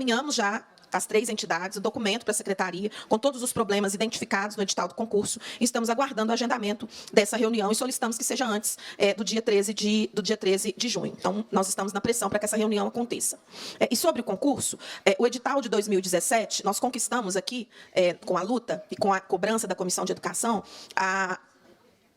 encaminhamos já as 3 entidades, o documento para a secretaria, com todos os problemas identificados no edital do concurso. Estamos aguardando o agendamento dessa reunião e solicitamos que seja antes do dia 13 de junho. Então, nós estamos na pressão para que essa reunião aconteça. E sobre o concurso, o edital de 2017, nós conquistamos aqui, com a luta e com a cobrança da Comissão de Educação, a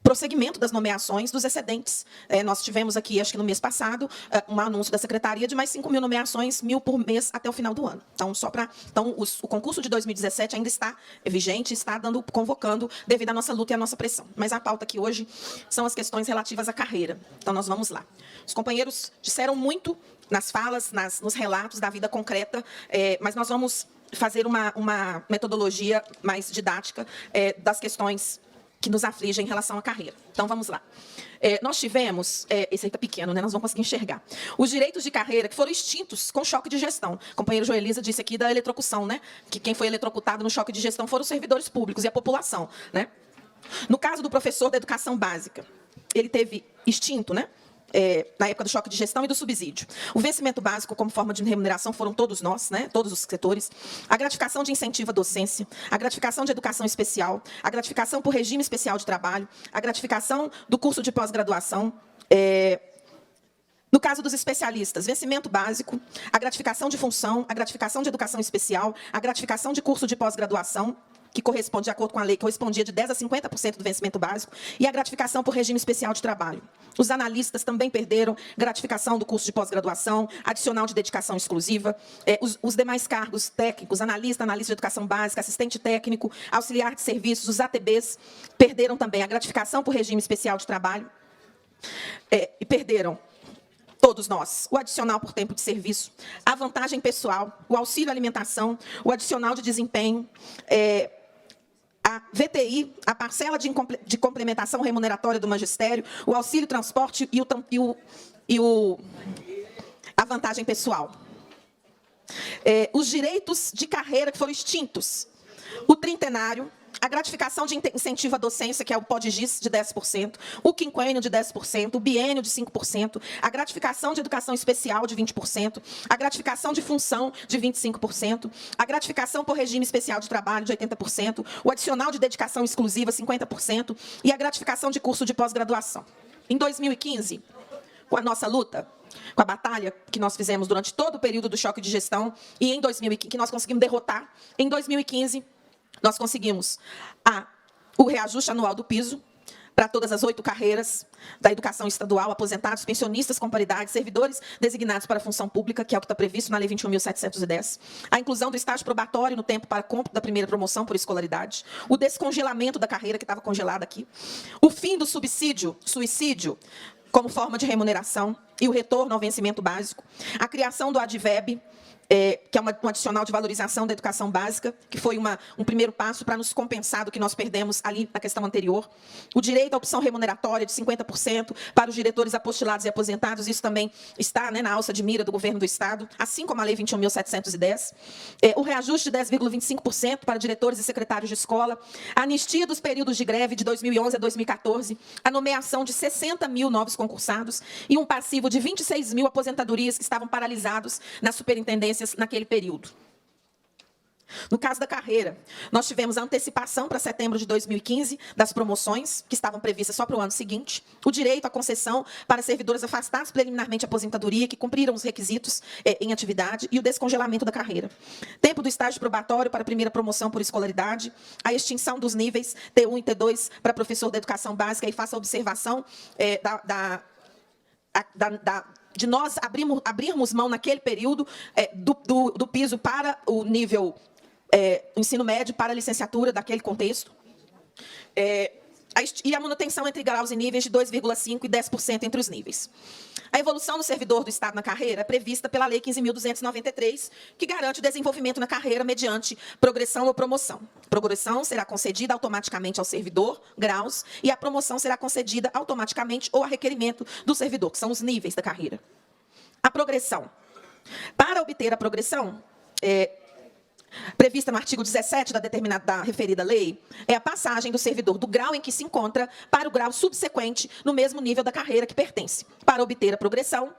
prosseguimento das nomeações dos excedentes. Nós tivemos aqui, acho que no mês passado, um anúncio da Secretaria de mais 5.000 nomeações, 1.000 por mês até o final do ano. Então, o concurso de 2017 ainda está vigente, está convocando devido à nossa luta e à nossa pressão. Mas a pauta aqui hoje são as questões relativas à carreira. Então, nós vamos lá. Os companheiros disseram muito nas falas, nos relatos da vida concreta, mas nós vamos fazer uma metodologia mais didática das questões que nos afligem em relação à carreira. Então, vamos lá. Nós tivemos, esse aí está pequeno, né? Nós vamos conseguir enxergar, os direitos de carreira que foram extintos com choque de gestão. A companheira Joelisa disse aqui da eletrocução, né? Que quem foi eletrocutado no choque de gestão foram os servidores públicos e a população, né? No caso do professor da educação básica, ele teve extinto, né? Na época do choque de gestão e do subsídio. O vencimento básico como forma de remuneração foram todos nós, né, todos os setores. A gratificação de incentivo à docência, a gratificação de educação especial, a gratificação por regime especial de trabalho, a gratificação do curso de pós-graduação. No caso dos especialistas, vencimento básico, a gratificação de função, a gratificação de educação especial, a gratificação de curso de pós-graduação, que corresponde, de acordo com a lei, correspondia de 10% a 50% do vencimento básico, e a gratificação por regime especial de trabalho. Os analistas também perderam gratificação do curso de pós-graduação, adicional de dedicação exclusiva. Os demais cargos técnicos, analista de educação básica, assistente técnico, auxiliar de serviços, os ATBs, perderam também a gratificação por regime especial de trabalho, e perderam, todos nós, o adicional por tempo de serviço, a vantagem pessoal, o auxílio alimentação, o adicional de desempenho, a VTI, a parcela de complementação remuneratória do magistério, o auxílio transporte e a vantagem pessoal. Os direitos de carreira que foram extintos, o trintenário, a gratificação de incentivo à docência, que é o POD-GIS, de 10%, o quinquênio de 10%, o biênio de 5%, a gratificação de educação especial de 20%, a gratificação de função de 25%, a gratificação por regime especial de trabalho de 80%, o adicional de dedicação exclusiva 50% e a gratificação de curso de pós-graduação. Em 2015, com a nossa luta, com a batalha que nós fizemos durante todo o período do choque de gestão e em 2015, que nós conseguimos derrotar, em 2015, nós conseguimos o reajuste anual do piso para todas as 8 carreiras da educação estadual, aposentados, pensionistas com paridade, servidores designados para a função pública, que é o que está previsto na Lei 21.710, a inclusão do estágio probatório no tempo para cômputo da primeira promoção por escolaridade, o descongelamento da carreira que estava congelada aqui, o fim do suicídio como forma de remuneração e o retorno ao vencimento básico, a criação do ADVEB, que é um adicional de valorização da educação básica, que foi um primeiro passo para nos compensar do que nós perdemos ali na questão anterior. O direito à opção remuneratória de 50% para os diretores apostilados e aposentados, isso também está, né, na alça de mira do governo do Estado, assim como a Lei 21.710. O reajuste de 10,25% para diretores e secretários de escola, a anistia dos períodos de greve de 2011 a 2014, a nomeação de 60.000 novos concursados e um passivo de 26.000 aposentadorias que estavam paralisados nas superintendências naquele período. No caso da carreira, nós tivemos a antecipação para setembro de 2015 das promoções, que estavam previstas só para o ano seguinte, o direito à concessão para servidores afastados preliminarmente de aposentadoria, que cumpriram os requisitos em atividade, e o descongelamento da carreira. Tempo do estágio probatório para a primeira promoção por escolaridade, a extinção dos níveis T1 e T2 para professor da educação básica, e faça a observação de nós abrirmos mão naquele período do piso para o nível ensino médio, para a licenciatura daquele contexto. E a manutenção entre graus e níveis de 2,5% e 10% entre os níveis. A evolução do servidor do Estado na carreira é prevista pela Lei 15.293, que garante o desenvolvimento na carreira mediante progressão ou promoção. A progressão será concedida automaticamente ao servidor, graus, e a promoção será concedida automaticamente ou a requerimento do servidor, que são os níveis da carreira. A progressão. Para obter a progressão, prevista no artigo 17 da referida lei, é a passagem do servidor do grau em que se encontra para o grau subsequente no mesmo nível da carreira que pertence. Para obter a progressão,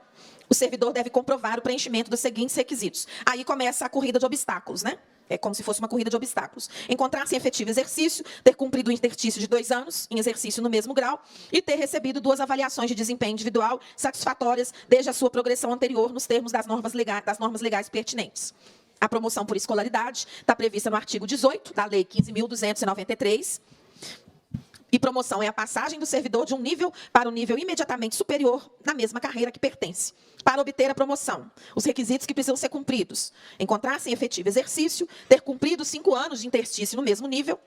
o servidor deve comprovar o preenchimento dos seguintes requisitos. Aí começa a corrida de obstáculos, né? É como se fosse uma corrida de obstáculos. Encontrar-se em efetivo exercício, ter cumprido o interstício de 2 anos em exercício no mesmo grau e ter recebido 2 avaliações de desempenho individual satisfatórias desde a sua progressão anterior nos termos das normas legais pertinentes. A promoção por escolaridade está prevista no artigo 18 da Lei 15.293. E promoção é a passagem do servidor de um nível para um nível imediatamente superior na mesma carreira que pertence. Para obter a promoção, os requisitos que precisam ser cumpridos: encontrar-se em efetivo exercício, ter cumprido 5 anos de interstício no mesmo nível,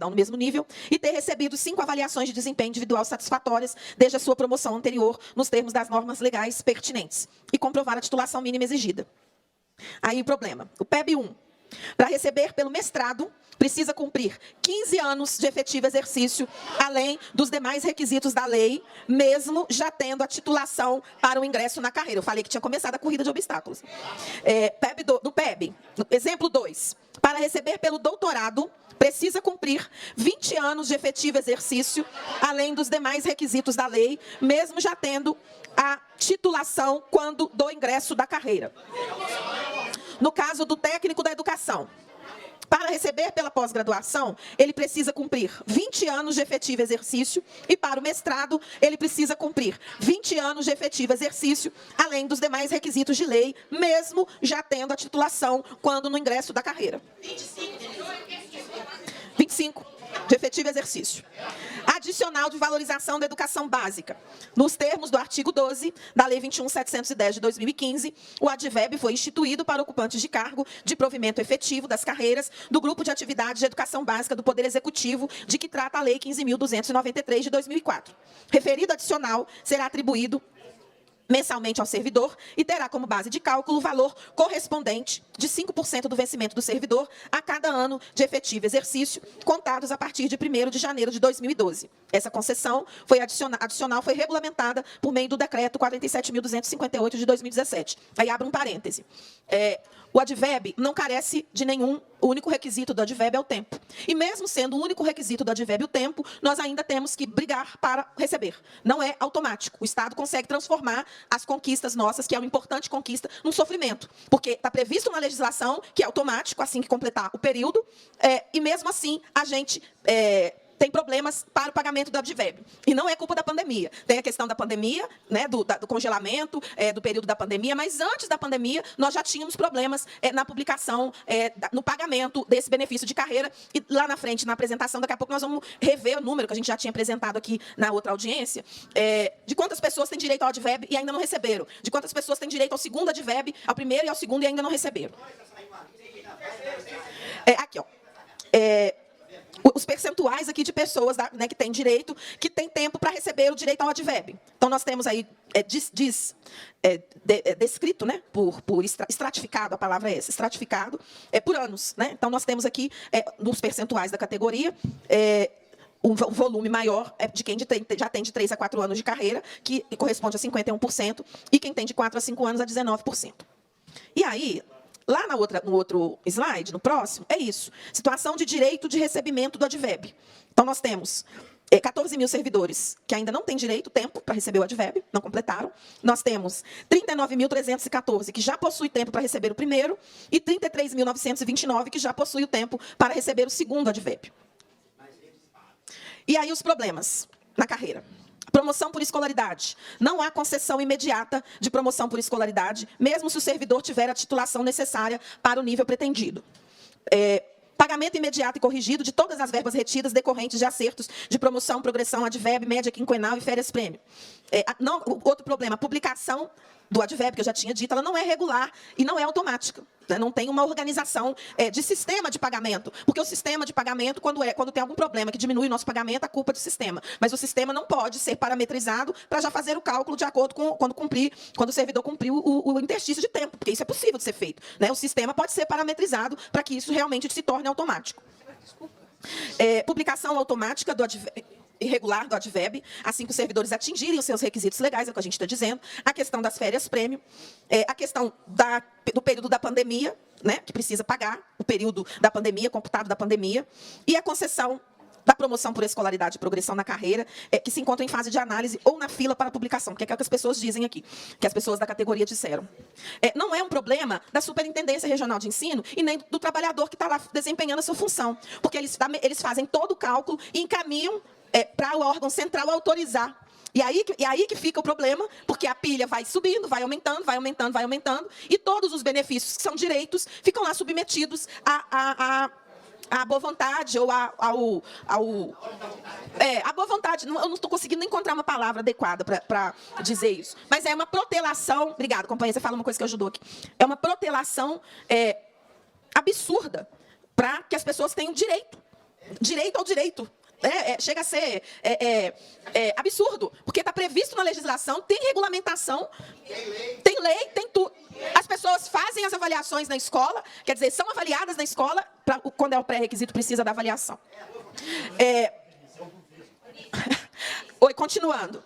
no mesmo nível, e ter recebido 5 avaliações de desempenho individual satisfatórias desde a sua promoção anterior nos termos das normas legais pertinentes. E comprovar a titulação mínima exigida. Aí o problema. O PEB 1. Para receber pelo mestrado, precisa cumprir 15 anos de efetivo exercício, além dos demais requisitos da lei, mesmo já tendo a titulação para o ingresso na carreira. Eu falei que tinha começado a corrida de obstáculos. Do PEB, exemplo 2. Para receber pelo doutorado, precisa cumprir 20 anos de efetivo exercício, além dos demais requisitos da lei, mesmo já tendo a titulação quando do ingresso da carreira. No caso do técnico da educação, para receber pela pós-graduação, ele precisa cumprir 20 anos de efetivo exercício e, para o mestrado, ele precisa cumprir 20 anos de efetivo exercício, além dos demais requisitos de lei, mesmo já tendo a titulação quando no ingresso da carreira. 25 de efetivo exercício. Adicional de valorização da educação básica. Nos termos do artigo 12 da Lei 21.710 de 2015, o ADVEB foi instituído para ocupantes de cargo de provimento efetivo das carreiras do Grupo de Atividades de Educação Básica do Poder Executivo, de que trata a Lei 15.293 de 2004. Referido adicional será atribuído mensalmente ao servidor e terá como base de cálculo o valor correspondente de 5% do vencimento do servidor a cada ano de efetivo exercício, contados a partir de 1º de janeiro de 2012. Essa concessão adicional foi regulamentada por meio do decreto 47.258 de 2017. Aí abre um parêntese. O ADVEB não carece de nenhum. O único requisito do ADVEB é o tempo. E mesmo sendo o único requisito do ADVEB o tempo, nós ainda temos que brigar para receber. Não é automático. O Estado consegue transformar as conquistas nossas, que é uma importante conquista, num sofrimento. Porque está previsto na legislação que é automático, assim que completar o período, e mesmo assim a gente tem problemas para o pagamento do ADVEB. E não é culpa da pandemia. Tem a questão da pandemia, né, do congelamento do período da pandemia, mas antes da pandemia nós já tínhamos problemas na publicação, no pagamento desse benefício de carreira. E lá na frente, na apresentação, daqui a pouco nós vamos rever o número que a gente já tinha apresentado aqui na outra audiência, de quantas pessoas têm direito ao ADVEB e ainda não receberam. De quantas pessoas têm direito ao segundo ADVEB, ao primeiro e ao segundo e ainda não receberam. Aqui, ó. Os percentuais aqui de pessoas, né, que têm direito, que têm tempo para receber o direito ao ADVEB. Então, nós temos aí, descrito, né, estratificado, a palavra é essa, estratificado, por anos. Né? Então, nós temos aqui, nos percentuais da categoria, um volume maior de quem já tem de 3 a 4 anos de carreira, que corresponde a 51%, e quem tem de 4 a 5 anos a 19%. E aí, lá no outro slide, no próximo, é isso. Situação de direito de recebimento do ADVEB. Então, nós temos 14 mil servidores que ainda não têm direito, tempo, para receber o ADVEB, não completaram. Nós temos 39.314 que já possuem tempo para receber o primeiro e 33.929 que já possuem o tempo para receber o segundo ADVEB. E aí os problemas na carreira. Promoção por escolaridade. Não há concessão imediata de promoção por escolaridade, mesmo se o servidor tiver a titulação necessária para o nível pretendido. Pagamento imediato e corrigido de todas as verbas retidas decorrentes de acertos de promoção, progressão, ADVEB, média quinquenal e férias-prêmio. Outro problema, a publicação do ADVEB, que eu já tinha dito, ela não é regular e não é automática. Né? Não tem uma organização de sistema de pagamento. Porque o sistema de pagamento, quando tem algum problema que diminui o nosso pagamento, a culpa é do sistema. Mas o sistema não pode ser parametrizado para já fazer o cálculo de acordo com quando o servidor cumpriu o interstício de tempo, porque isso é possível de ser feito. Né? O sistema pode ser parametrizado para que isso realmente se torne automático. Publicação automática do ADVEB. irregular do Adveb, assim que os servidores atingirem os seus requisitos legais, é o que a gente está dizendo, a questão das férias prêmio, a questão do período da pandemia, né, que precisa pagar o período da pandemia, computado da pandemia, e a concessão da promoção por escolaridade e progressão na carreira, que se encontra em fase de análise ou na fila para publicação, que é o que as pessoas dizem aqui, que as pessoas da categoria disseram. Não é um problema da Superintendência Regional de Ensino e nem do trabalhador que está lá desempenhando a sua função, porque eles fazem todo o cálculo e encaminham para o órgão central autorizar. E aí que fica o problema, porque a pilha vai subindo, vai aumentando, vai aumentando, vai aumentando, e todos os benefícios que são direitos ficam lá submetidos à boa vontade ou a boa vontade. Eu não estou conseguindo encontrar uma palavra adequada para dizer isso. Mas é uma protelação. Obrigada, companheira, você fala uma coisa que ajudou aqui. É uma protelação absurda para que as pessoas tenham direito. Direito ao direito. Chega a ser absurdo, porque está previsto na legislação, tem regulamentação, tem lei, tem tudo. As pessoas fazem as avaliações na escola, quer dizer, são avaliadas na escola, quando é o pré-requisito, precisa da avaliação. Oi, continuando.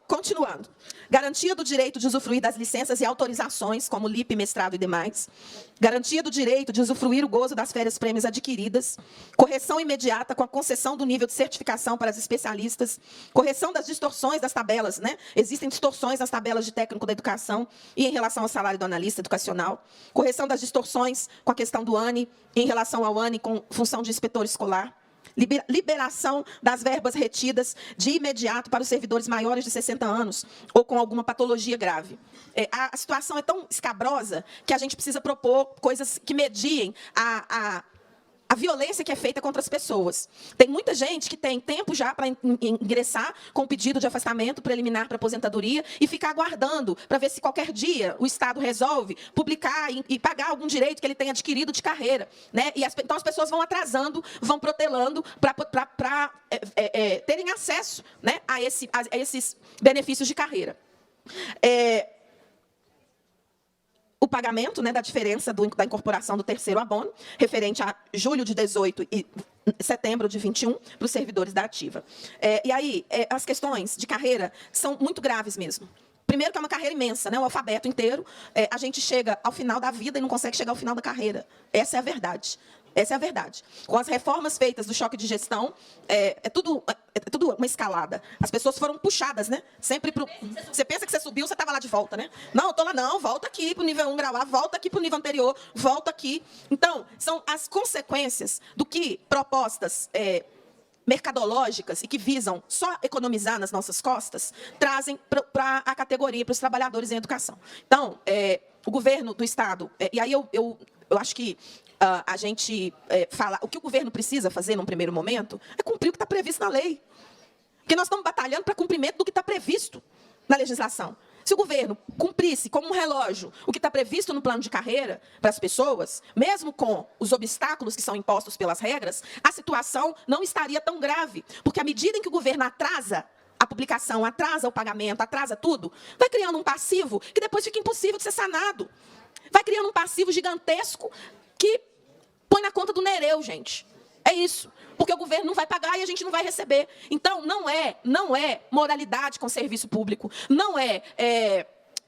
Continuando. Garantia do direito de usufruir das licenças e autorizações, como LIP, mestrado e demais. Garantia do direito de usufruir o gozo das férias prêmios adquiridas. Correção imediata com a concessão do nível de certificação para as especialistas. Correção das distorções das tabelas, né? Existem distorções nas tabelas de técnico da educação e em relação ao salário do analista educacional. Correção das distorções com a questão do ANI em relação ao ANI com função de inspetor escolar. Liberação das verbas retidas de imediato para os servidores maiores de 60 anos ou com alguma patologia grave. A situação é tão escabrosa que a gente precisa propor coisas que mediem a violência que é feita contra as pessoas. Tem muita gente que tem tempo já para ingressar com o pedido de afastamento preliminar para aposentadoria e ficar aguardando para ver se qualquer dia o Estado resolve publicar e pagar algum direito que ele tenha adquirido de carreira, né? Então as pessoas vão atrasando, vão protelando para terem acesso, né, a esses benefícios de carreira. O pagamento, né, da diferença da incorporação do terceiro abono, referente a julho de 18 e setembro de 21, para os servidores da ativa. E aí, as questões de carreira são muito graves mesmo. Primeiro que é uma carreira imensa, né, o alfabeto inteiro. A gente chega ao final da vida e não consegue chegar ao final da carreira. Essa é a verdade. Essa é a verdade. Com as reformas feitas do choque de gestão, é tudo uma escalada. As pessoas foram puxadas, né? Sempre pro... Você pensa que você subiu, você estava lá de volta, né? Não, eu estou lá, não, volta aqui para o nível 1 grau A, volta aqui para o nível anterior, volta aqui. Então, são as consequências do que propostas mercadológicas e que visam só economizar nas nossas costas, trazem para a categoria, para os trabalhadores em educação. Então, o governo do Estado... e aí eu acho que a gente fala... O que o governo precisa fazer, num primeiro momento, é cumprir o que está previsto na lei. Porque nós estamos batalhando para cumprimento do que está previsto na legislação. Se o governo cumprisse como um relógio o que está previsto no plano de carreira para as pessoas, mesmo com os obstáculos que são impostos pelas regras, a situação não estaria tão grave. Porque à medida em que o governo atrasa a publicação, atrasa o pagamento, atrasa tudo, vai criando um passivo que depois fica impossível de ser sanado. Vai criando um passivo gigantesco que põe na conta do Nereu, gente. É isso. Porque o governo não vai pagar e a gente não vai receber. Então, não é moralidade com o serviço público. Não é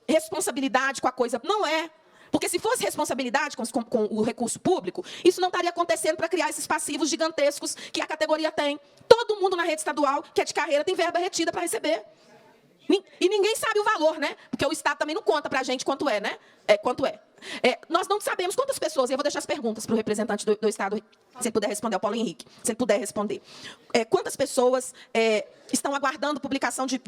responsabilidade com a coisa. Não é. Porque se fosse responsabilidade com o recurso público, isso não estaria acontecendo para criar esses passivos gigantescos que a categoria tem. Todo mundo na rede estadual que é de carreira tem verba retida para receber. E ninguém sabe o valor, né? Porque o Estado também não conta para a gente quanto é, né? Quanto é. Nós não sabemos quantas pessoas, e eu vou deixar as perguntas para o representante do Estado, se ele puder responder, ao Paulo Henrique, se ele puder responder. Quantas pessoas estão aguardando publicação de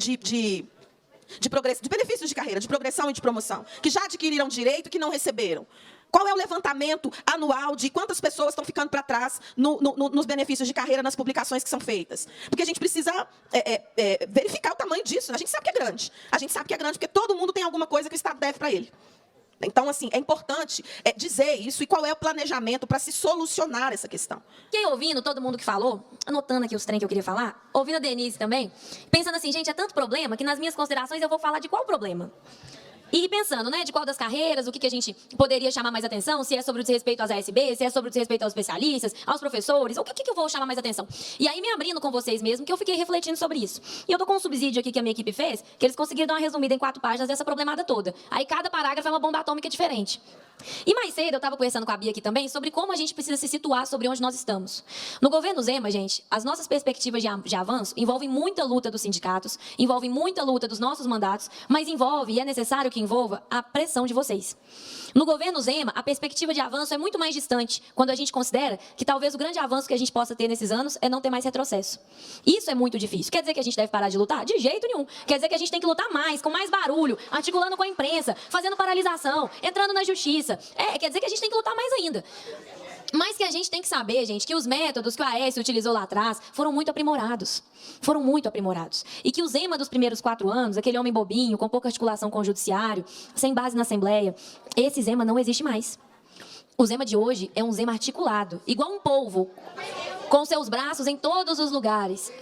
benefícios de carreira, de progressão e de promoção, que já adquiriram direito e que não receberam? Qual é o levantamento anual de quantas pessoas estão ficando para trás nos benefícios de carreira, nas publicações que são feitas? Porque a gente precisa verificar o tamanho disso. A gente sabe que é grande. A gente sabe que é grande porque todo mundo tem alguma coisa que o Estado deve para ele. Então, assim, é importante dizer isso e qual é o planejamento para se solucionar essa questão. Fiquei ouvindo todo mundo que falou, anotando aqui os trem que eu queria falar, ouvindo a Denise também, pensando assim, gente, é tanto problema que nas minhas considerações eu vou falar de qual problema? E pensando, né, de qual das carreiras, o que a gente poderia chamar mais atenção, se é sobre o desrespeito às ASB, se é sobre o desrespeito aos especialistas, aos professores, o que eu vou chamar mais atenção? E aí me abrindo com vocês mesmo, que eu fiquei refletindo sobre isso. E eu tô com um subsídio aqui que a minha equipe fez, que eles conseguiram dar uma resumida em 4 páginas dessa problemada toda. Aí cada parágrafo é uma bomba atômica diferente. E mais cedo eu estava conversando com a Bia aqui também sobre como a gente precisa se situar sobre onde nós estamos. No governo Zema, gente, as nossas perspectivas de avanço envolvem muita luta dos sindicatos, envolvem muita luta dos nossos mandatos, mas envolve, e é necessário que envolva, a pressão de vocês. No governo Zema, a perspectiva de avanço é muito mais distante, quando a gente considera que talvez o grande avanço que a gente possa ter nesses anos é não ter mais retrocesso. Isso é muito difícil. Quer dizer que a gente deve parar de lutar? De jeito nenhum. Quer dizer que a gente tem que lutar mais, com mais barulho, articulando com a imprensa, fazendo paralisação, entrando na justiça. Quer dizer que a gente tem que lutar mais ainda. Mas que a gente tem que saber, gente, que os métodos que o Aécio utilizou lá atrás foram muito aprimorados. Foram muito aprimorados. E que o Zema dos primeiros 4 anos, aquele homem bobinho, com pouca articulação com o judiciário, sem base na Assembleia, esse Zema não existe mais. O Zema de hoje é um Zema articulado, igual um polvo, com seus braços em todos os lugares.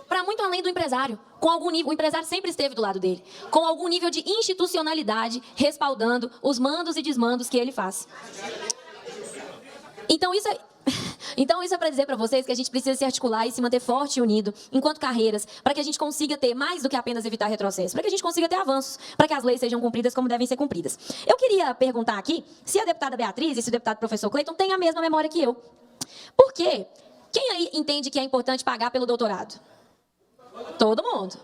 Para muito além do empresário, com algum nível, o empresário sempre esteve do lado dele, com algum nível de institucionalidade respaldando os mandos e desmandos que ele faz. Então isso é para dizer para vocês que a gente precisa se articular e se manter forte e unido enquanto carreiras, para que a gente consiga ter mais do que apenas evitar retrocesso, para que a gente consiga ter avanços, para que as leis sejam cumpridas como devem ser cumpridas. Eu queria perguntar aqui se a deputada Beatriz e se o deputado professor Cleiton têm a mesma memória que eu. Por quê? Quem aí entende que é importante pagar pelo doutorado? Todo mundo.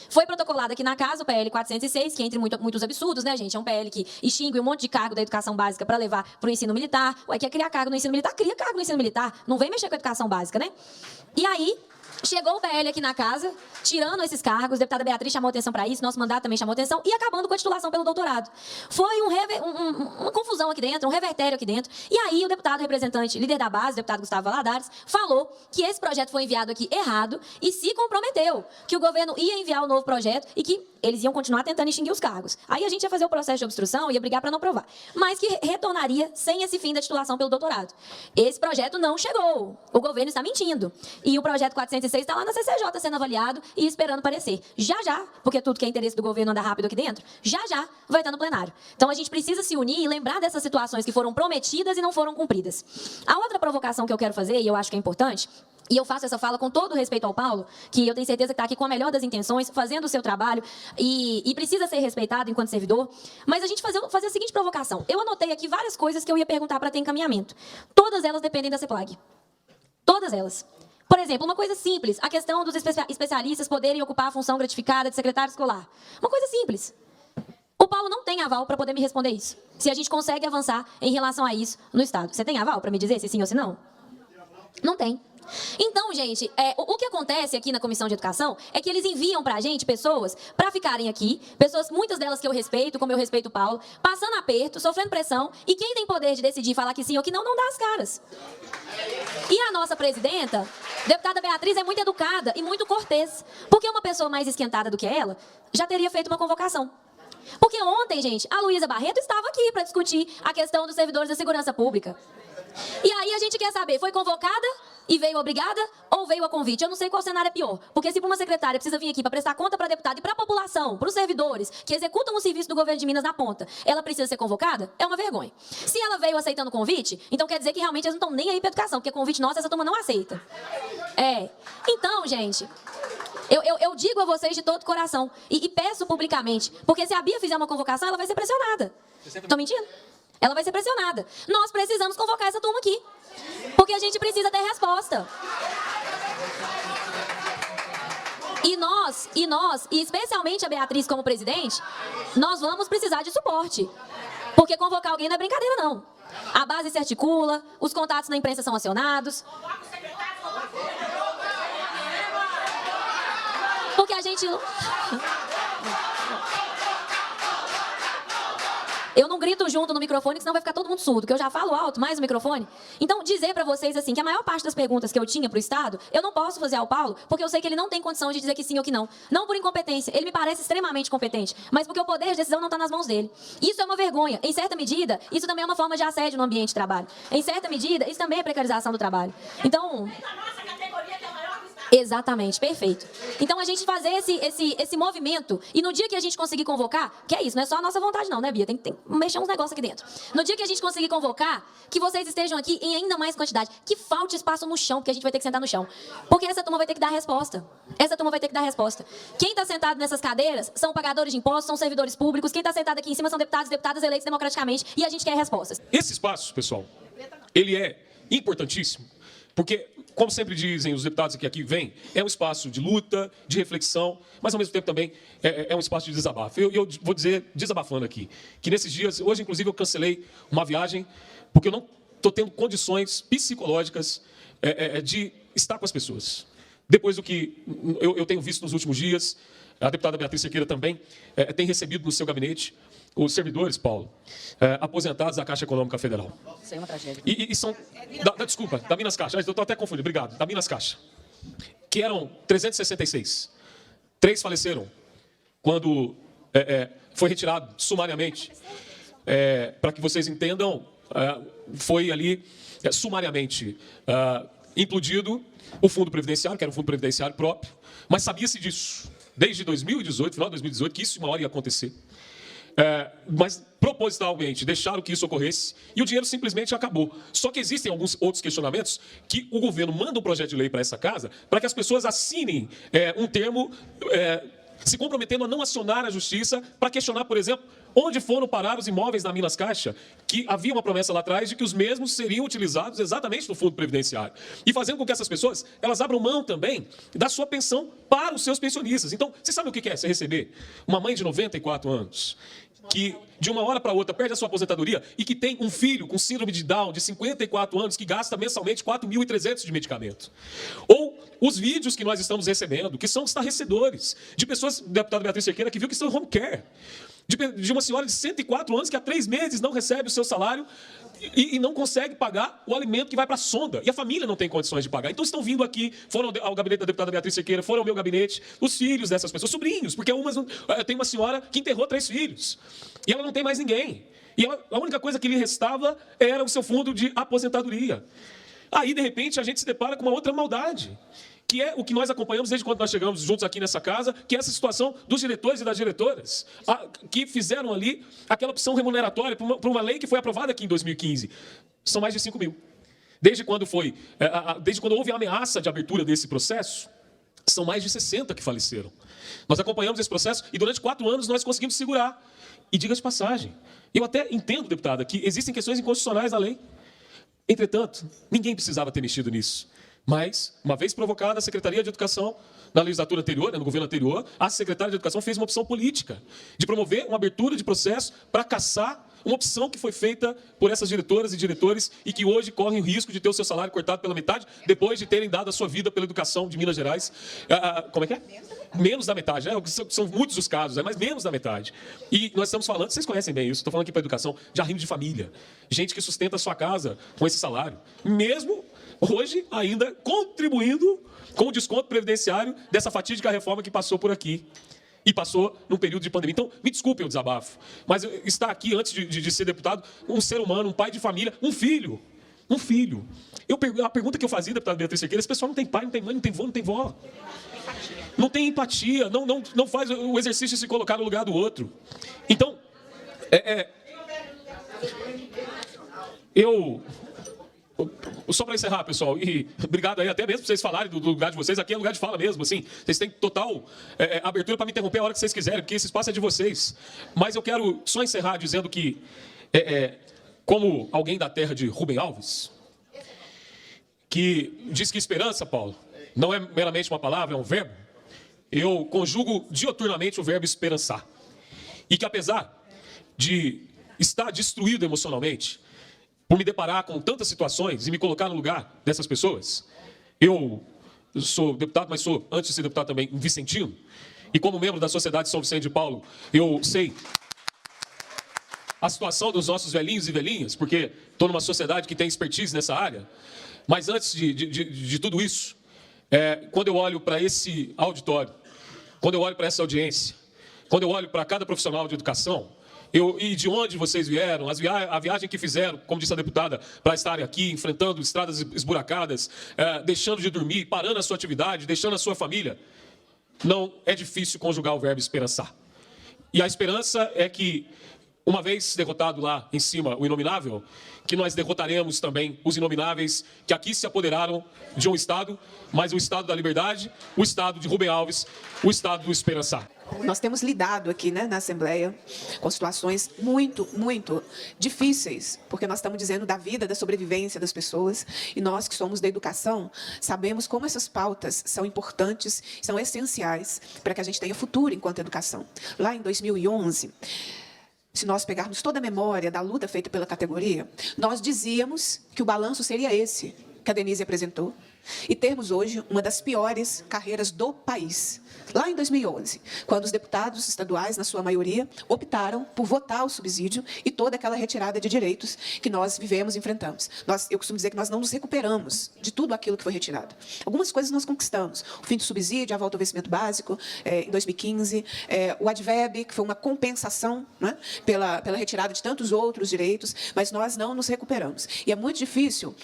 Foi protocolado aqui na casa o PL 406, que entre muitos absurdos, né, gente? É um PL que extingue um monte de cargo da educação básica para levar para o ensino militar. Ué, quer criar cargo no ensino militar? Cria cargo no ensino militar. Não vem mexer com a educação básica, né? E aí, chegou o PL aqui na casa, tirando esses cargos, a deputada Beatriz chamou atenção para isso, nosso mandato também chamou atenção, e acabando com a titulação pelo doutorado. Foi uma confusão aqui dentro, um revertério aqui dentro. E aí o deputado representante, líder da base, o deputado Gustavo Valadares, falou que esse projeto foi enviado aqui errado e se comprometeu que o governo ia enviar o novo projeto e que eles iam continuar tentando extinguir os cargos. Aí a gente ia fazer o processo de obstrução, ia brigar para não aprovar. Mas que retornaria sem esse fim da titulação pelo doutorado. Esse projeto não chegou. O governo está mentindo. E o projeto 406 está lá na CCJ sendo avaliado e esperando parecer. Já, porque tudo que é interesse do governo anda rápido aqui dentro, já vai estar no plenário. Então a gente precisa se unir e lembrar dessas situações que foram prometidas e não foram cumpridas. A outra provocação que eu quero fazer, e eu acho que é importante, e eu faço essa fala com todo respeito ao Paulo, que eu tenho certeza que está aqui com a melhor das intenções, fazendo o seu trabalho e precisa ser respeitado enquanto servidor. Mas a gente fazer a seguinte provocação. Eu anotei aqui várias coisas que eu ia perguntar para ter encaminhamento. Todas elas dependem da CEPLAG. Todas elas. Por exemplo, uma coisa simples, a questão dos especialistas poderem ocupar a função gratificada de secretário escolar. Uma coisa simples. O Paulo não tem aval para poder me responder isso. Se a gente consegue avançar em relação a isso no Estado. Você tem aval para me dizer se sim ou se não? Não tem. Então, gente, o que acontece aqui na Comissão de Educação é que eles enviam pra gente pessoas para ficarem aqui, pessoas, muitas delas que eu respeito, como eu respeito o Paulo, passando aperto, sofrendo pressão, e quem tem poder de decidir falar que sim ou que não dá as caras. E a nossa presidenta, deputada Beatriz, é muito educada e muito cortês, porque uma pessoa mais esquentada do que ela já teria feito uma convocação. Porque ontem, gente, a Luísa Barreto estava aqui para discutir a questão dos servidores da segurança pública. E aí a gente quer saber, foi convocada e veio obrigada ou veio a convite? Eu não sei qual cenário é pior. Porque se uma secretária precisa vir aqui para prestar conta para a deputada e para a população, para os servidores que executam o serviço do governo de Minas na ponta, ela precisa ser convocada? É uma vergonha. Se ela veio aceitando o convite, então quer dizer que realmente eles não estão nem aí para educação, porque convite nosso essa turma não aceita. Então, gente, eu digo a vocês de todo o coração e peço publicamente, porque se a Bia fizer uma convocação, ela vai ser pressionada. Estou mentindo? Ela vai ser pressionada. Nós precisamos convocar essa turma aqui. Porque a gente precisa ter resposta. E especialmente a Beatriz como presidente, nós vamos precisar de suporte. Porque convocar alguém não é brincadeira, não. A base se articula, os contatos na imprensa são acionados. Porque a gente... Eu não grito junto no microfone, senão vai ficar todo mundo surdo, que eu já falo alto, mais o microfone. Então, dizer para vocês assim, que a maior parte das perguntas que eu tinha para o Estado, eu não posso fazer ao Paulo, porque eu sei que ele não tem condição de dizer que sim ou que não. Não por incompetência, ele me parece extremamente competente, mas porque o poder de decisão não está nas mãos dele. Isso é uma vergonha. Em certa medida, isso também é uma forma de assédio no ambiente de trabalho. Em certa medida, isso também é precarização do trabalho. Então... Exatamente, perfeito. Então a gente fazer esse movimento, e no dia que a gente conseguir convocar, que é isso, não é só a nossa vontade não, né, Bia? Tem que mexer uns negócios aqui dentro. No dia que a gente conseguir convocar, que vocês estejam aqui em ainda mais quantidade, que falte espaço no chão, porque a gente vai ter que sentar no chão. Porque essa turma vai ter que dar resposta. Essa turma vai ter que dar resposta. Quem está sentado nessas cadeiras são pagadores de impostos, são servidores públicos, quem está sentado aqui em cima são deputados e deputadas eleitos democraticamente, e a gente quer respostas. Esse espaço, pessoal, ele é importantíssimo, porque, como sempre dizem os deputados que aqui vêm, é um espaço de luta, de reflexão, mas ao mesmo tempo também é um espaço de desabafo. Eu vou dizer, desabafando aqui, que nesses dias, hoje inclusive eu cancelei uma viagem, porque eu não estou tendo condições psicológicas de estar com as pessoas. Depois do que eu tenho visto nos últimos dias, a deputada Beatriz Cerqueira também tem recebido no seu gabinete os servidores, Paulo, aposentados da Caixa Econômica Federal. Isso aí é uma tragédia. E são, desculpa, da Minas Caixa, eu estou até confundido, obrigado, da Minas Caixa, que eram 366. 3 faleceram quando foi retirado sumariamente. Para que vocês entendam, foi ali sumariamente implodido o fundo previdenciário, que era um fundo previdenciário próprio, mas sabia-se disso desde 2018, final de 2018, que isso uma hora ia acontecer. Mas propositalmente deixaram que isso ocorresse e o dinheiro simplesmente acabou. Só que existem alguns outros questionamentos que o governo manda um projeto de lei para essa casa para que as pessoas assinem um termo se comprometendo a não acionar a justiça para questionar, por exemplo, onde foram parar os imóveis da Minas Caixa, que havia uma promessa lá atrás de que os mesmos seriam utilizados exatamente no fundo previdenciário. E fazendo com que essas pessoas, elas abram mão também da sua pensão para os seus pensionistas. Então, você sabe o que é você receber uma mãe de 94 anos, que de uma hora para outra perde a sua aposentadoria e que tem um filho com síndrome de Down de 54 anos que gasta mensalmente 4.300 de medicamento. Ou os vídeos que nós estamos recebendo, que são estarrecedores, de pessoas, deputada Beatriz Cerqueira, que viu que estão em home care. De uma senhora de 104 anos que há 3 meses não recebe o seu salário e não consegue pagar o alimento que vai para a sonda. E a família não tem condições de pagar. Então estão vindo aqui, foram ao gabinete da deputada Beatriz Cerqueira, foram ao meu gabinete, os filhos dessas pessoas, sobrinhos, porque tem uma senhora que enterrou 3 filhos. E ela não tem mais ninguém. E a única coisa que lhe restava era o seu fundo de aposentadoria. Aí, de repente, a gente se depara com uma outra maldade, que é o que nós acompanhamos desde quando nós chegamos juntos aqui nessa casa, que é essa situação dos diretores e das diretoras, que fizeram ali aquela opção remuneratória para uma lei que foi aprovada aqui em 2015. São mais de 5 mil. Desde quando houve a ameaça de abertura desse processo, são mais de 60 que faleceram. Nós acompanhamos esse processo e durante 4 anos nós conseguimos segurar. E diga de passagem, eu até entendo, deputada, que existem questões inconstitucionais na lei. Entretanto, ninguém precisava ter mexido nisso. Mas, uma vez provocada a Secretaria de Educação, na legislatura anterior, no governo anterior, a secretária de Educação fez uma opção política de promover uma abertura de processo para caçar uma opção que foi feita por essas diretoras e diretores e que hoje correm o risco de ter o seu salário cortado pela metade depois de terem dado a sua vida pela educação de Minas Gerais. Como é que é? Menos da metade, né? São muitos os casos, mas menos da metade. E nós estamos falando, vocês conhecem bem isso, estou falando aqui para a educação, de arrimo de família. Gente que sustenta a sua casa com esse salário. Mesmo hoje ainda contribuindo com o desconto previdenciário dessa fatídica reforma que passou por aqui. E passou num período de pandemia. Então, me desculpem o desabafo, mas está aqui, antes de ser deputado, um ser humano, um pai de família, um filho. Um filho. A pergunta que eu fazia, deputada Beatriz Cerqueira, esse pessoal não tem pai, não tem mãe, não tem vô, não tem vó. Não tem empatia, não faz o exercício de se colocar no lugar do outro. Então, só para encerrar, pessoal, e obrigado aí até mesmo por vocês falarem do lugar de vocês, aqui é lugar de fala mesmo, assim, vocês têm total abertura para me interromper a hora que vocês quiserem, porque esse espaço é de vocês. Mas eu quero só encerrar dizendo que, como alguém da terra de Rubem Alves, que diz que esperança, Paulo, não é meramente uma palavra, é um verbo, eu conjugo dioturnamente o verbo esperançar. E que apesar de estar destruído emocionalmente, por me deparar com tantas situações e me colocar no lugar dessas pessoas, eu sou deputado, mas sou, antes de ser deputado também, um vicentino, e como membro da Sociedade São Vicente de Paulo, eu sei a situação dos nossos velhinhos e velhinhas, porque estou numa sociedade que tem expertise nessa área, mas antes de tudo isso, quando eu olho para esse auditório, quando eu olho para essa audiência, quando eu olho para cada profissional de educação, E de onde vocês vieram, a viagem que fizeram, como disse a deputada, para estarem aqui, enfrentando estradas esburacadas, deixando de dormir, parando a sua atividade, deixando a sua família. Não é difícil conjugar o verbo esperançar. E a esperança é que, uma vez derrotado lá em cima o inominável, que nós derrotaremos também os inomináveis que aqui se apoderaram de um Estado, mas o Estado da liberdade, o Estado de Rubem Alves, o Estado do esperançar. Nós temos lidado aqui, né, na Assembleia com situações muito, muito difíceis, porque nós estamos dizendo da vida, da sobrevivência das pessoas, e nós que somos da educação, sabemos como essas pautas são importantes, são essenciais para que a gente tenha futuro enquanto educação. Lá em 2011... se nós pegarmos toda a memória da luta feita pela categoria, nós dizíamos que o balanço seria esse que a Denise apresentou, e termos hoje uma das piores carreiras do país. Lá em 2011, quando os deputados estaduais, na sua maioria, optaram por votar o subsídio e toda aquela retirada de direitos que nós vivemos e enfrentamos. Eu costumo dizer que nós não nos recuperamos de tudo aquilo que foi retirado. Algumas coisas nós conquistamos. O fim do subsídio, a volta ao vencimento básico, em 2015, o adveb, que foi uma compensação, né, pela retirada de tantos outros direitos, mas nós não nos recuperamos. E é muito difícil,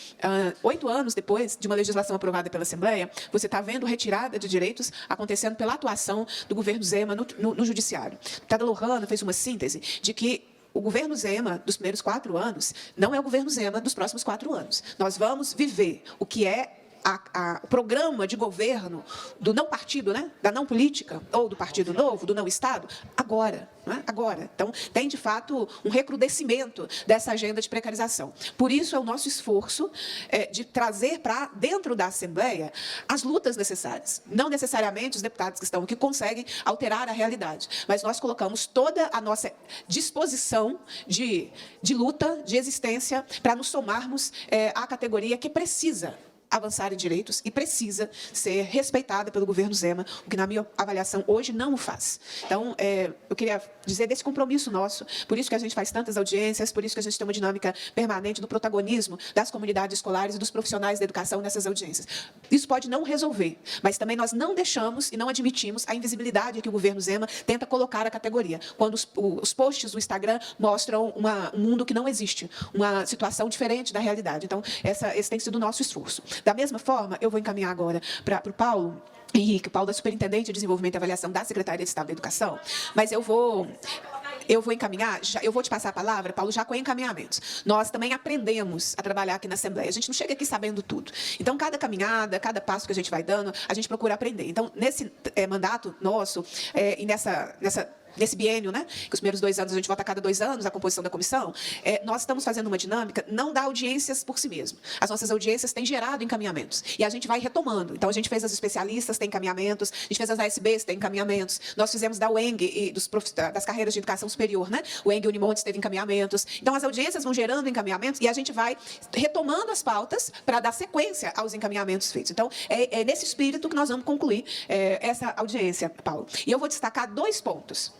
8 anos depois de uma legislação aprovada pela Assembleia, você está vendo retirada de direitos acontecendo pela atuação do governo Zema no Judiciário. A deputada Lohana fez uma síntese de que o governo Zema, dos primeiros 4 anos, não é o governo Zema dos próximos 4 anos. Nós vamos viver o que é o programa de governo do não partido, né, da não política, ou do Partido Novo, do não Estado, agora. Né, agora. Então, tem, de fato, um recrudescimento dessa agenda de precarização. Por isso, é o nosso esforço de trazer para dentro da Assembleia as lutas necessárias. Não necessariamente os deputados que estão aqui conseguem alterar a realidade, mas nós colocamos toda a nossa disposição de luta, de existência, para nos somarmos à categoria que precisa avançar em direitos e precisa ser respeitada pelo governo Zema, o que, na minha avaliação, hoje não o faz. Então, eu queria dizer desse compromisso nosso, por isso que a gente faz tantas audiências, por isso que a gente tem uma dinâmica permanente do protagonismo das comunidades escolares e dos profissionais da educação nessas audiências. Isso pode não resolver, mas também nós não deixamos e não admitimos a invisibilidade que o governo Zema tenta colocar à categoria, quando os posts do Instagram mostram um mundo que não existe, uma situação diferente da realidade. Então, esse tem sido o nosso esforço. Da mesma forma, eu vou encaminhar agora para o Paulo Henrique. O Paulo é Superintendente de Desenvolvimento e Avaliação da Secretaria de Estado da Educação, mas eu vou encaminhar, eu vou te passar a palavra, Paulo, já com encaminhamentos. Nós também aprendemos a trabalhar aqui na Assembleia. A gente não chega aqui sabendo tudo. Então, cada caminhada, cada passo que a gente vai dando, a gente procura aprender. Então, nesse mandato nosso, e nesse biênio, né, que os primeiros 2 anos a gente vota a cada 2 anos a composição da comissão, nós estamos fazendo uma dinâmica, não dá audiências por si mesmo. As nossas audiências têm gerado encaminhamentos. E a gente vai retomando. Então, a gente fez as especialistas, tem encaminhamentos, a gente fez as ASBs, tem encaminhamentos. Nós fizemos da UENG e das carreiras de educação superior, né? O UENG e Unimontes teve encaminhamentos. Então, as audiências vão gerando encaminhamentos e a gente vai retomando as pautas para dar sequência aos encaminhamentos feitos. Então, é nesse espírito que nós vamos concluir essa audiência, Paulo. E eu vou destacar 2 pontos.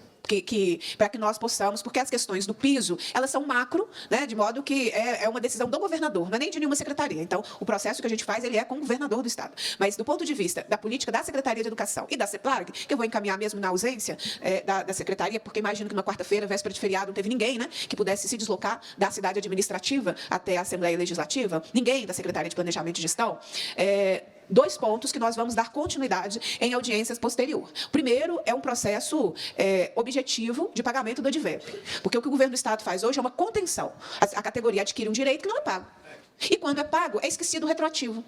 Para que nós possamos, porque as questões do piso, elas são macro, né, de modo que é uma decisão do governador, não é nem de nenhuma secretaria. Então, o processo que a gente faz, ele é com o governador do Estado. Mas, do ponto de vista da política da Secretaria de Educação e da CEPLAG, que eu vou encaminhar mesmo na ausência da secretaria, porque imagino que numa quarta-feira, véspera de feriado, não teve ninguém, né, que pudesse se deslocar da cidade administrativa até a Assembleia Legislativa, ninguém da Secretaria de Planejamento e Gestão, 2 pontos que nós vamos dar continuidade em audiências posterior. Primeiro, é um processo objetivo de pagamento do adveb, porque o que o governo do Estado faz hoje é uma contenção. A categoria adquire um direito que não é pago. E quando é pago, é esquecido o retroativo.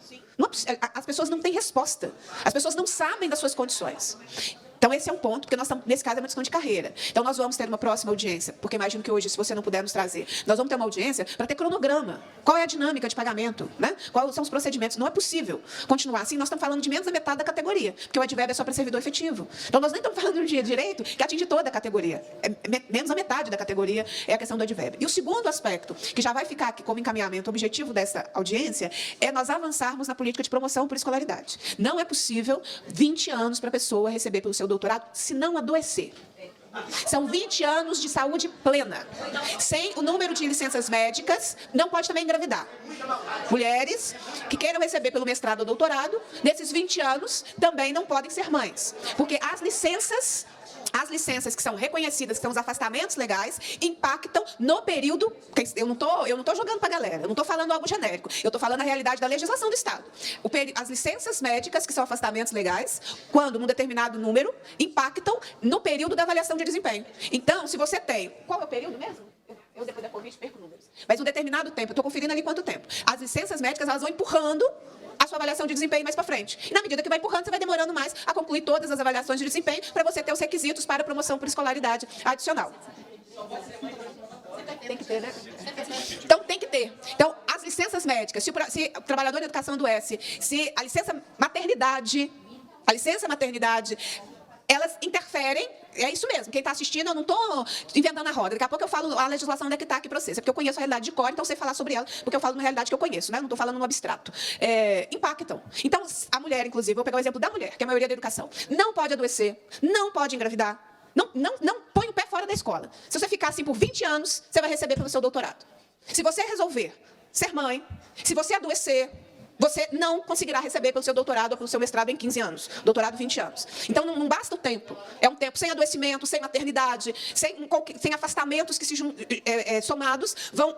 As pessoas não têm resposta. As pessoas não sabem das suas condições. Então, esse é um ponto, porque nós estamos, nesse caso, é uma discussão de carreira. Então, nós vamos ter uma próxima audiência, porque imagino que hoje, se você não puder nos trazer, nós vamos ter uma audiência para ter cronograma. Qual é a dinâmica de pagamento? Né? Quais são os procedimentos? Não é possível continuar assim. Nós estamos falando de menos da metade da categoria, porque o adveb é só para servidor efetivo. Então, nós nem estamos falando de direito que atinge toda a categoria. Menos a metade da categoria é a questão do adveb. E o segundo aspecto, que já vai ficar aqui como encaminhamento objetivo dessa audiência, é nós avançarmos na política de promoção por escolaridade. Não é possível 20 anos para a pessoa receber pelo seu doutorado, se não adoecer. São 20 anos de saúde plena. Sem o número de licenças médicas, não pode também engravidar. Mulheres que queiram receber pelo mestrado ou doutorado, nesses 20 anos, também não podem ser mães. Porque as licenças as licenças que são reconhecidas, que são os afastamentos legais, impactam no período... Eu não tô jogando para a galera, eu não estou falando algo genérico, eu estou falando a realidade da legislação do Estado. As licenças médicas, que são afastamentos legais, quando num determinado número, impactam no período da avaliação de desempenho. Então, se você tem... Qual é o período mesmo? Eu, depois da Covid, perco números. Mas um determinado tempo, eu estou conferindo ali quanto tempo. As licenças médicas, elas vão empurrando a sua avaliação de desempenho mais para frente. E na medida que vai empurrando, você vai demorando mais a concluir todas as avaliações de desempenho para você ter os requisitos para a promoção por escolaridade adicional. Tem que ter, né? Então, tem que ter. Então, as licenças médicas, se o trabalhador de educação adoece, se a licença maternidade, elas interferem, é isso mesmo, quem está assistindo, eu não estou inventando a roda, daqui a pouco eu falo a legislação onde é que está, que processa, porque eu conheço a realidade de cor, então eu sei falar sobre ela, porque eu falo uma realidade que eu conheço, né? Não estou falando no abstrato. Impactam. Então, a mulher, inclusive, vou pegar o exemplo da mulher, que é a maioria da educação, não pode adoecer, não pode engravidar, não põe o pé fora da escola. Se você ficar assim por 20 anos, você vai receber pelo seu doutorado. Se você resolver ser mãe, se você adoecer, você não conseguirá receber pelo seu doutorado ou pelo seu mestrado em 15 anos. Doutorado, 20 anos. Então, não basta o tempo. É um tempo sem adoecimento, sem maternidade, sem afastamentos que, se somados, vão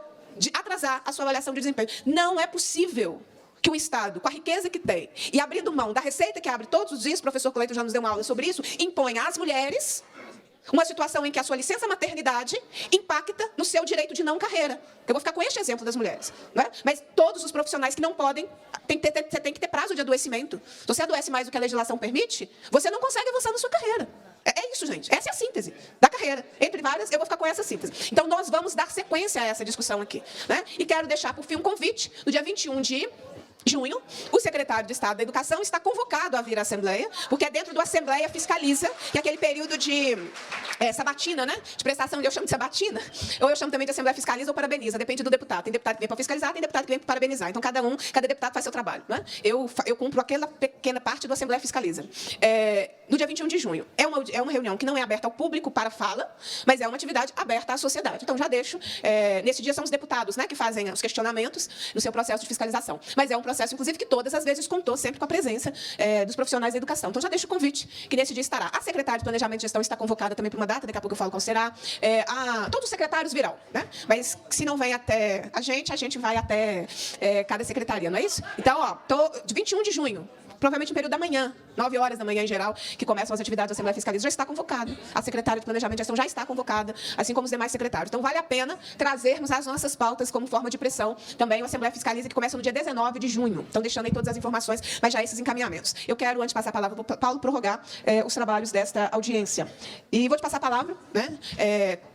atrasar a sua avaliação de desempenho. Não é possível que o Estado, com a riqueza que tem, e abrindo mão da receita que abre todos os dias, o professor Cleiton já nos deu uma aula sobre isso, imponha às mulheres uma situação em que a sua licença maternidade impacta no seu direito de não carreira. Eu vou ficar com este exemplo das mulheres. Não é? Mas todos os profissionais que não podem, você tem que ter prazo de adoecimento. Se você adoece mais do que a legislação permite, você não consegue avançar na sua carreira. É isso, gente. Essa é a síntese da carreira. Entre várias, eu vou ficar com essa síntese. Então, nós vamos dar sequência a essa discussão aqui. Né? E quero deixar, por fim, um convite. No dia 21 de junho, o secretário de Estado da Educação está convocado a vir à Assembleia, porque é dentro do Assembleia Fiscaliza, que é aquele período de sabatina, né? De prestação, eu chamo de sabatina, ou eu chamo também de Assembleia Fiscaliza ou Parabeniza, depende do deputado. Tem deputado que vem para fiscalizar, tem deputado que vem para parabenizar. Então, cada deputado faz seu trabalho. Né? Eu cumpro aquela pequena parte do Assembleia Fiscaliza. No dia 21 de junho. É uma reunião que não é aberta ao público para fala, mas é uma atividade aberta à sociedade. Então, já deixo. Nesse dia são os deputados, né, que fazem os questionamentos no seu processo de fiscalização. Mas é um processo, inclusive, que todas as vezes contou sempre com a presença dos profissionais da educação. Então, já deixo o convite, que nesse dia estará. A secretária de Planejamento e Gestão está convocada também para uma data, daqui a pouco eu falo qual será. Todos os secretários virão, né? Mas se não vem até a gente vai até cada secretaria, não é isso? Então, de 21 de junho, provavelmente no período da manhã, 9 horas da manhã em geral, que começam as atividades da Assembleia Fiscaliza, já está convocado. A secretária de Planejamento e Gestão já está convocada, assim como os demais secretários. Então, vale a pena trazermos as nossas pautas como forma de pressão. Também a Assembleia Fiscaliza, que começa no dia 19 de junho. Então, deixando aí todas as informações, mas já esses encaminhamentos. Eu quero, antes de passar a palavra para o Paulo, prorrogar os trabalhos desta audiência. E vou te passar a palavra, né,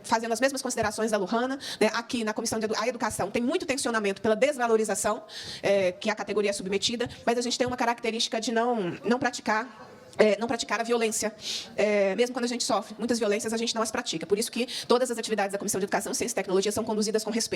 fazendo as mesmas considerações da Lohana. Né, aqui na Comissão de Educação tem muito tensionamento pela desvalorização que a categoria é submetida, mas a gente tem uma característica de não praticar a violência, mesmo quando a gente sofre. Muitas violências a gente não as pratica. Por isso que todas as atividades da Comissão de Educação, Ciência e Tecnologia são conduzidas com respeito.